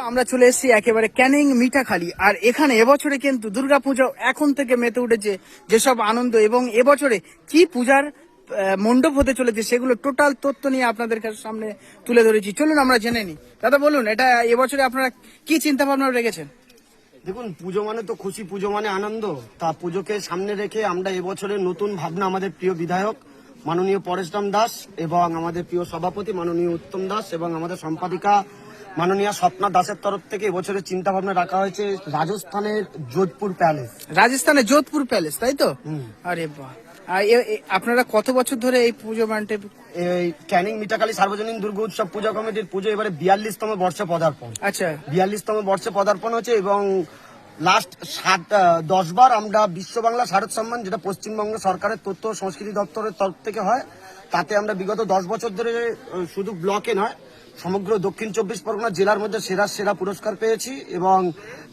আমরা চলে এসেছি একেবারে ক্যানিং মিঠাখালী। আর এখানে এবছরে কিন্তু দুর্গাপূজা এখন থেকে মেতে উঠেছে যেসব আনন্দ, এবং এবছরে কি পূজার মণ্ডপ হতে চলেছে সেগুলো টোটাল তথ্য নিয়ে আপনাদের সামনে তুলে ধরেছি। চলুন আমরা জেনে নিই। দাদা বলুন, এটা এবছরে আপনারা কি চিন্তা ভাবনা রেখেছেন? দেখুন, পুজো মানে তো খুশি, পুজো মানে আনন্দ। তা পুজোকে সামনে রেখে আমরা এবছরের নতুন ভাবনা আমাদের প্রিয় বিধায়ক মাননীয় পরেশরাম দাস এবং আমাদের প্রিয় সভাপতি মাননীয় উত্তম দাস এবং আমাদের সম্পাদিকা মাননীয় স্বপ্না দাসের তরফ থেকে এবছরের চিন্তা ভাবনা রাখা হয়েছে রাজস্থানের যোধপুর প্যালেস। রাজস্থানের যোধপুর প্যালেস, তাই তো? আরে বাহ! আর আপনারা কত বছর ধরে এই পুজো মানতে? এই ক্যানিং মিঠাখালী সার্বজনীন দুর্গা উৎসব পূজা কমিটির পুজো এবারে 42তম বর্ষে পদার্পণ। আচ্ছা, 42তম বর্ষে পদার্পণ হচ্ছে এবং লাস্ট 10 বার আমরা বিশ্ব বাংলা শারদ সম্মান, যেটা পশ্চিমবঙ্গ সরকারের তথ্য ও সংস্কৃতি দপ্তরের তরফ থেকে হয়, তাতে আমরা বিগত 10 বছর ধরে শুধু ব্লকে নয় সমগ্র দক্ষিণ 24 পরগনা জেলার মধ্যে সেরা সেরা পুরস্কার পেয়েছি। এবং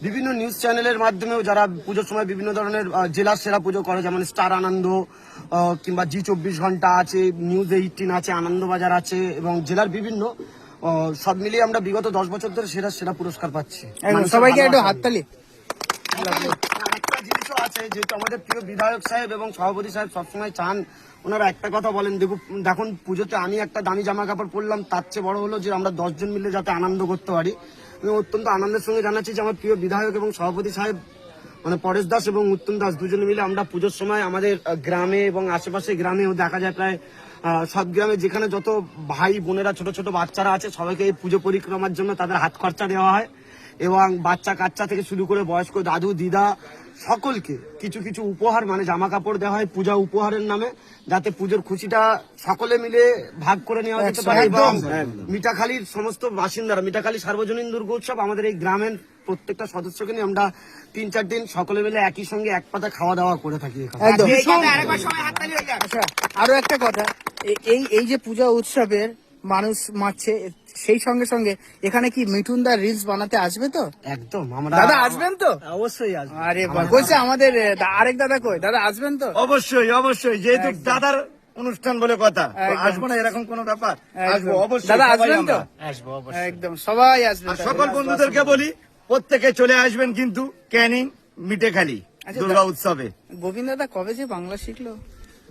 বিভিন্ন নিউজ চ্যানেলের মাধ্যমেও যারা পুজোর সময় বিভিন্ন ধরনের জেলার সেরা পুজো করে, যেমন স্টার আনন্দ কিংবা জি24 ঘন্টা আছে, নিউজ 18 আছে, আনন্দবাজার আছে এবং জেলার বিভিন্ন সব মিলিয়ে আমরা বিগত 10 বছর ধরে সেরা সেরা পুরস্কার পাচ্ছি। সবাইকে একটু হাততালি। একটা জিনিসও আছে, যেহেতু আমাদের প্রিয় বিধায়ক সাহেব এবং সভাপতি সাহেব সবসময় চান, ওনারা একটা কথা বলেন, দেখুন পুজোতে আমি একটা দামি জামা কাপড় পরলাম, তার চেয়ে বড় হলো যে আমরা 10 জন মিলে যাতে আনন্দ করতে পারি। আমি অত্যন্ত আনন্দের সঙ্গে জানাচ্ছি যে আমার প্রিয় বিধায়ক এবং সভাপতি সাহেব মানে পরেশ দাস এবং উত্তম দাস দুজনে মিলে আমরা পুজোর সময় আমাদের গ্রামে এবং আশেপাশে গ্রামেও দেখা যায় প্রায় সব গ্রামে যেখানে যত ভাই বোনেরা ছোট ছোট বাচ্চারা আছে সবাইকে এই পুজো পরিক্রমার জন্য তাদের হাত খরচা দেওয়া হয় এবং বাচ্চা কাচ্চা থেকে শুরু করে বয়স্ক দাদু দিদা সকলকে কিছু কিছু উপহার মানে জামা কাপড় দেওয়া হয় পূজা উপহারের নামে, যাতে পুজোর খুশিটা সকলে মিলে ভাগ করে নেওয়া যেতে পারে। এবং মিঠাখালীর সমস্ত বাসিন্দারা, মিঠাখালী সার্বজনীন দুর্গা উৎসব আমাদের এই গ্রামের প্রত্যেকটা সদস্যকে নিয়ে আমরা 3-4 দিন সকলে মিলে একই সঙ্গে এক পাতা খাওয়া দাওয়া করে থাকি। আরো একটা কথা, এই যে পূজা উৎসবের মানুষ মারছে, সেই সঙ্গে সঙ্গে এখানে কি মিঠুনদা রিলস বানাতে আসবে তো? একদম, আমরা দাদা আসবেন তো? অবশ্যই আসবো। আরে বলছে আমাদের আরেক দাদা কই, দাদা আসবেন তো? অবশ্যই অবশ্যই, যেহেতু দাদার অনুষ্ঠান বলে কথা, আসবো না এরকম কোনো ব্যাপার? আসবো অবশ্যই। দাদা আসবেন তো? আসবো অবশ্যই, একদম সবাই আসবেন। সকল বন্ধুদেরকে বলি প্রত্যেকে চলে আসবেন কিন্তু ক্যানিং মিঠাখালী দুর্গা উৎসবে। গোবিন্দ দাদা কবে যে বাংলা শিখলো?